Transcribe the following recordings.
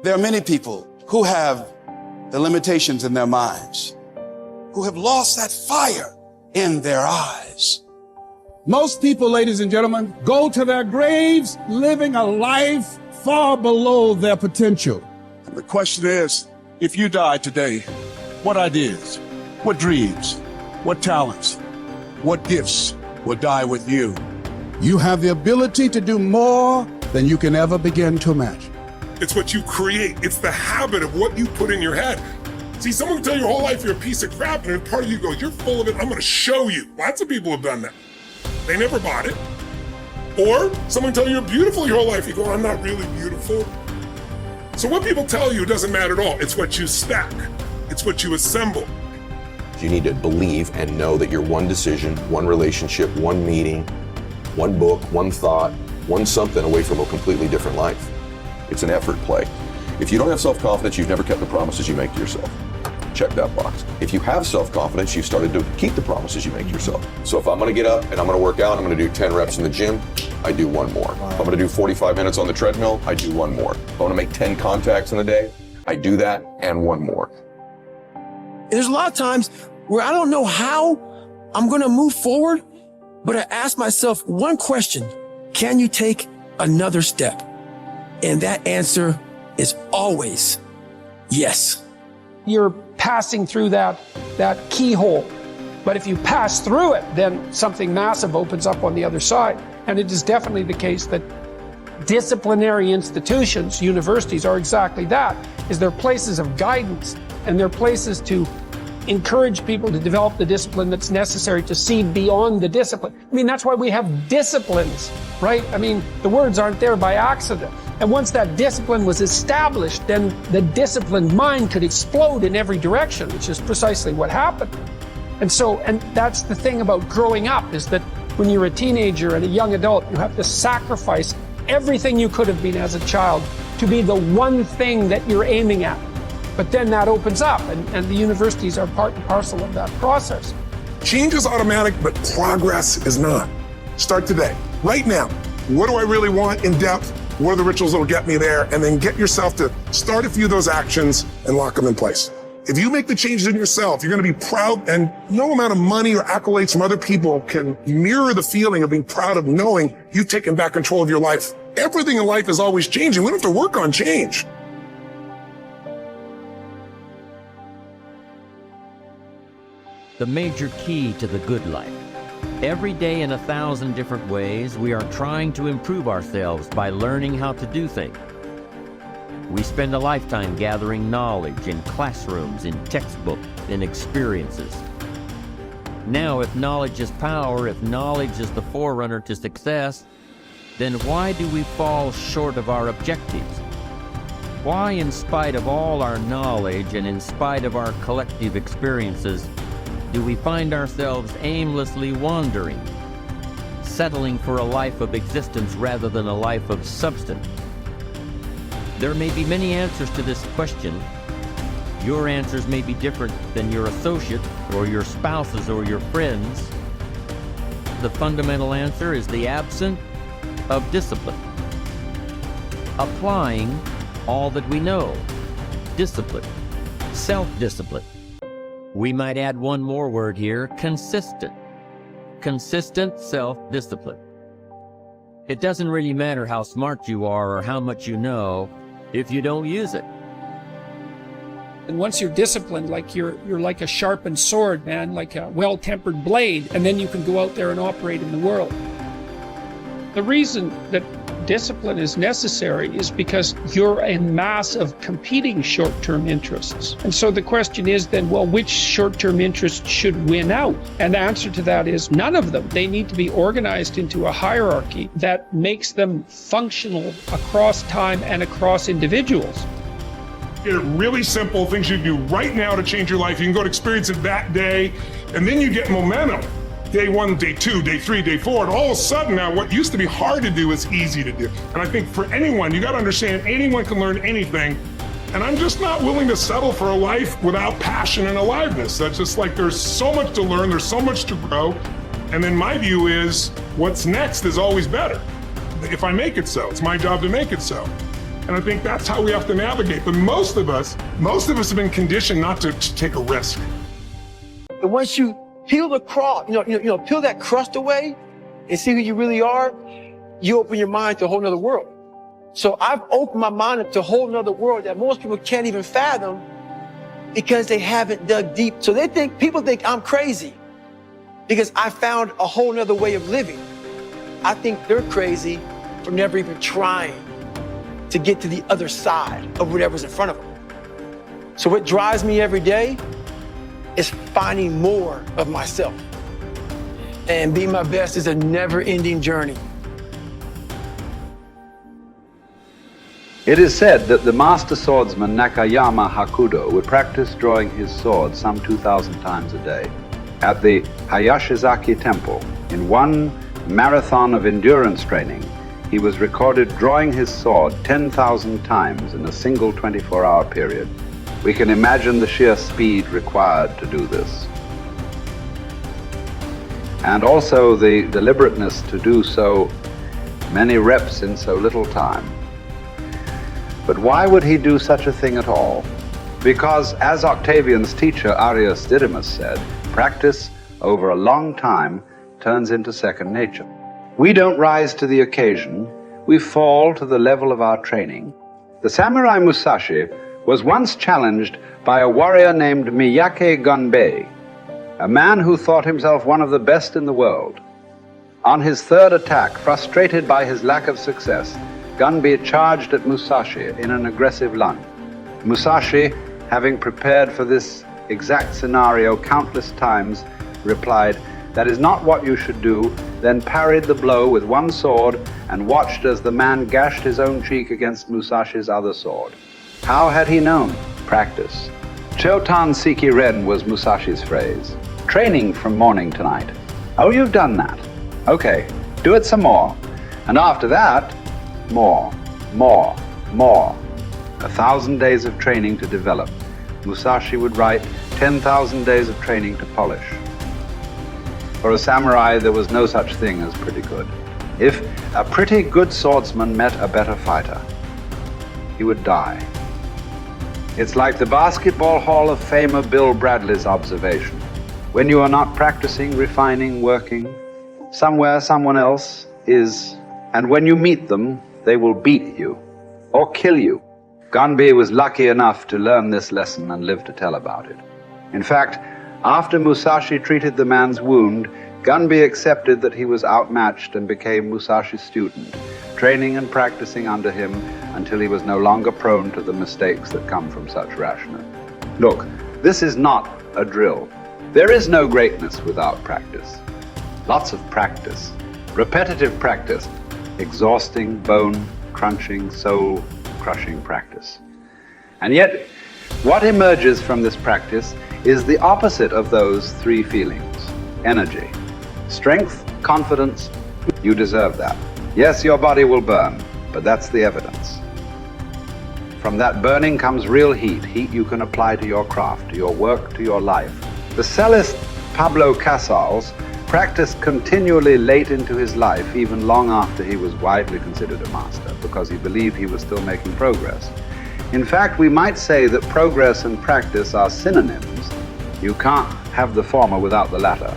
There are many people who have the limitations in their minds, who have lost that fire in their eyes. Most people, ladies and gentlemen, go to their graves living a life far below their potential. The question is, if you died today, what ideas, what dreams, what talents, what gifts will die with you? You have the ability to do more than you can ever begin to imagine. It's what you create. It's the habit of what you put in your head. See, someone can tell you your whole life you're a piece of crap, and part of you goes, you're full of it, I'm gonna show you. Lots of people have done that. They never bought it. Or someone tell you you're beautiful your whole life, you go, I'm not really beautiful. So what people tell you doesn't matter at all. It's what you stack. It's what you assemble. You need to believe and know that you're one decision, one relationship, one meeting, one book, one thought, one something away from a completely different life. It's an effort play. If you don't have self-confidence, you've never kept the promises you make to yourself. Check that box. If you have self-confidence, you've started to keep the promises you make to yourself. So if I'm gonna get up and I'm gonna work out, I'm gonna do 10 reps in the gym, I do one more. If I'm gonna do 45 minutes on the treadmill, I do one more. If I wanna make 10 contacts in a day, I do that and one more. There's a lot of times where I don't know how I'm gonna move forward, but I ask myself one question: can you take another step? And that answer is always yes. You're passing through that keyhole. But if you pass through it, then something massive opens up on the other side. And it is definitely the case that disciplinary institutions, universities, are exactly that, is they're places of guidance, and they're places to encourage people to develop the discipline that's necessary to see beyond the discipline. I mean, that's why we have disciplines, right? I mean, the words aren't there by accident. And once that discipline was established, then the disciplined mind could explode in every direction, which is precisely what happened. And that's the thing about growing up, is that when you're a teenager and a young adult, you have to sacrifice everything you could have been as a child to be the one thing that you're aiming at. But then that opens up, and the universities are part and parcel of that process. Change is automatic, but progress is not. Start today, right now. What do I really want in depth? What are the rituals that will get me there? And then get yourself to start a few of those actions and lock them in place. If you make the changes in yourself, you're gonna be proud, and no amount of money or accolades from other people can mirror the feeling of being proud of knowing you've taken back control of your life. Everything in life is always changing. We don't have to work on change. The major key to the good life. Every day in 1,000 different ways, we are trying to improve ourselves by learning how to do things. We spend a lifetime gathering knowledge in classrooms, in textbooks, in experiences. Now, if knowledge is power, if knowledge is the forerunner to success, then why do we fall short of our objectives? Why, in spite of all our knowledge and in spite of our collective experiences, do we find ourselves aimlessly wandering, settling for a life of existence rather than a life of substance? There may be many answers to this question. Your answers may be different than your associate or your spouse's or your friends. The fundamental answer is the absence of discipline. Applying all that we know. Discipline. Self-discipline. We might add one more word here: consistent. Consistent self-discipline. It doesn't really matter how smart you are or how much you know if you don't use it. And once you're disciplined, like you're like a sharpened sword, man, like a well-tempered blade, and then you can go out there and operate in the world. The reason that discipline is necessary is because you're a mass of competing short-term interests. And so the question is then, well, which short-term interest should win out? And the answer to that is none of them. They need to be organized into a hierarchy that makes them functional across time and across individuals. Get it really simple, things you do right now to change your life. You can go to experience it that day, and then you get momentum. Day 1, day 2, day 3, day 4, and all of a sudden now what used to be hard to do is easy to do. And I think for anyone, you gotta understand, anyone can learn anything. And I'm just not willing to settle for a life without passion and aliveness. That's just like, there's so much to learn, there's so much to grow. And then my view is, what's next is always better. If I make it so, it's my job to make it so. And I think that's how we have to navigate. But most of us have been conditioned not to take a risk. And once you peel the crust, peel that crust away and see who you really are, you open your mind to a whole nother world. So I've opened my mind up to a whole nother world that most people can't even fathom because they haven't dug deep. So people think I'm crazy because I found a whole nother way of living. I think they're crazy for never even trying to get to the other side of whatever's in front of them. So what drives me every day is finding more of myself. And being my best is a never-ending journey. It is said that the master swordsman Nakayama Hakudo would practice drawing his sword some 2,000 times a day. At the Hayashizaki Temple, in one marathon of endurance training, he was recorded drawing his sword 10,000 times in a single 24-hour period. We can imagine the sheer speed required to do this. And also the deliberateness to do so many reps in so little time. But why would he do such a thing at all? Because, as Octavian's teacher Arrius Didymus said, practice over a long time turns into second nature. We don't rise to the occasion, we fall to the level of our training. The samurai Musashi was once challenged by a warrior named Miyake Gunbei, a man who thought himself one of the best in the world. On his third attack, frustrated by his lack of success, Gunbei charged at Musashi in an aggressive lunge. Musashi, having prepared for this exact scenario countless times, replied, "That is not what you should do," then parried the blow with one sword and watched as the man gashed his own cheek against Musashi's other sword. How had he known? Practice. Chotan Siki Ren was Musashi's phrase. Training from morning to night. Oh, you've done that. Okay, do it some more. And after that, more, more, more. 1,000 days of training to develop. Musashi would write 10,000 days of training to polish. For a samurai, there was no such thing as pretty good. If a pretty good swordsman met a better fighter, he would die. It's like the Basketball Hall of Famer Bill Bradley's observation. When you are not practicing, refining, working, somewhere someone else is, and when you meet them, they will beat you or kill you. Gunbei was lucky enough to learn this lesson and live to tell about it. In fact, after Musashi treated the man's wound, Gunbei accepted that he was outmatched and became Musashi's student, training and practicing under him until he was no longer prone to the mistakes that come from such rashness. Look, this is not a drill. There is no greatness without practice. Lots of practice, repetitive practice, exhausting, bone-crunching, soul-crushing practice. And yet, what emerges from this practice is the opposite of those three feelings. Energy, strength, confidence. You deserve that. Yes, your body will burn, but that's the evidence. From that burning comes real heat, heat you can apply to your craft, to your work, to your life. The cellist Pablo Casals practiced continually late into his life, even long after he was widely considered a master, because he believed he was still making progress. In fact, we might say that progress and practice are synonyms. You can't have the former without the latter.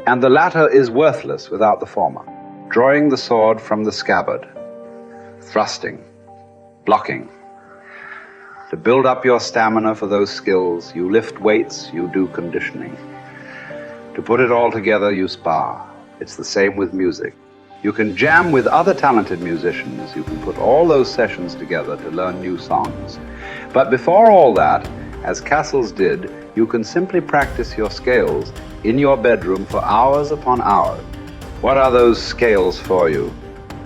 And the latter is worthless without the former. Drawing the sword from the scabbard, thrusting, blocking. To build up your stamina for those skills, you lift weights, you do conditioning. To put it all together, you spar. It's the same with music. You can jam with other talented musicians. You can put all those sessions together to learn new songs. But before all that, as Casals did, you can simply practice your scales in your bedroom for hours upon hours. What are those scales for you?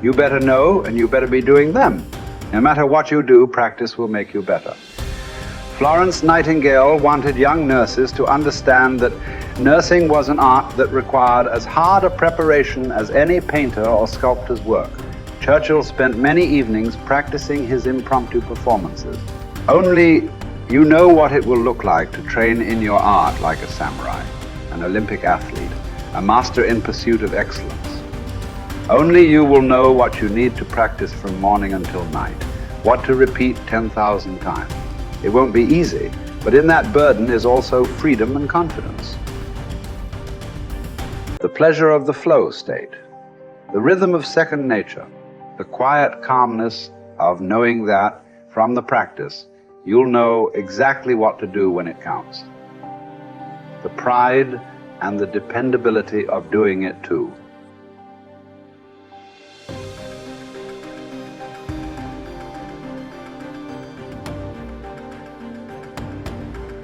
You better know, and you better be doing them. No matter what you do, practice will make you better. Florence Nightingale wanted young nurses to understand that nursing was an art that required as hard a preparation as any painter or sculptor's work. Churchill spent many evenings practicing his impromptu performances. Only you know what it will look like to train in your art like a samurai, an Olympic athlete, a master in pursuit of excellence. Only you will know what you need to practice from morning until night. what to repeat 10,000 times. It won't be easy, but in that burden is also freedom and confidence. The pleasure of the flow state, the rhythm of second nature, the quiet calmness of knowing that from the practice you'll know exactly what to do when it counts. The pride and the dependability of doing it too.